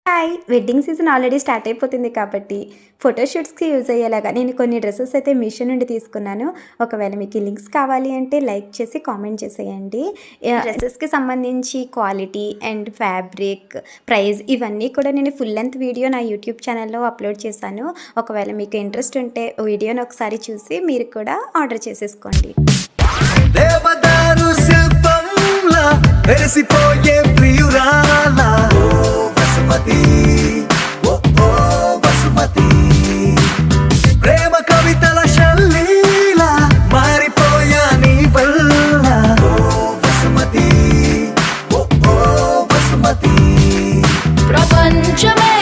Hi! Wedding season already start అయిపోతుంది కాబట్టి, ఫోటోషూట్స్‌కి use అయ్యేలాగా నేను కొన్ని డ్రెసెస్ అయితే మీషో నుండి తీసుకున్నాను. ఒకవేళ మీకు ఈ లింక్స్ కావాలి అంటే లైక్ చేసి కామెంట్ చేసేయండి. డ్రెసెస్‌కి సంబంధించి క్వాలిటీ అండ్ ఫ్యాబ్రిక్, ప్రైస్ ఇవన్నీ కూడా నేను ఫుల్ లెంత్ వీడియో నా యూట్యూబ్ ఛానల్‌లో అప్లోడ్ చేశాను. ఒకవేళ మీకు ఇంట్రెస్ట్ ఉంటే వీడియోని ఒకసారి చూసి మీరు కూడా ఆర్డర్ చేసేసుకోండి. దేవదారు శిల్పంలా వెలిసిపోయే ప్రియురాలా వసుమతి ఓ వసుమతి ప్రేమ కవితల శల్లీలా మారిపోయా నీ వల్ల వసుమతి ఓ వసుమతి ప్రపంచమే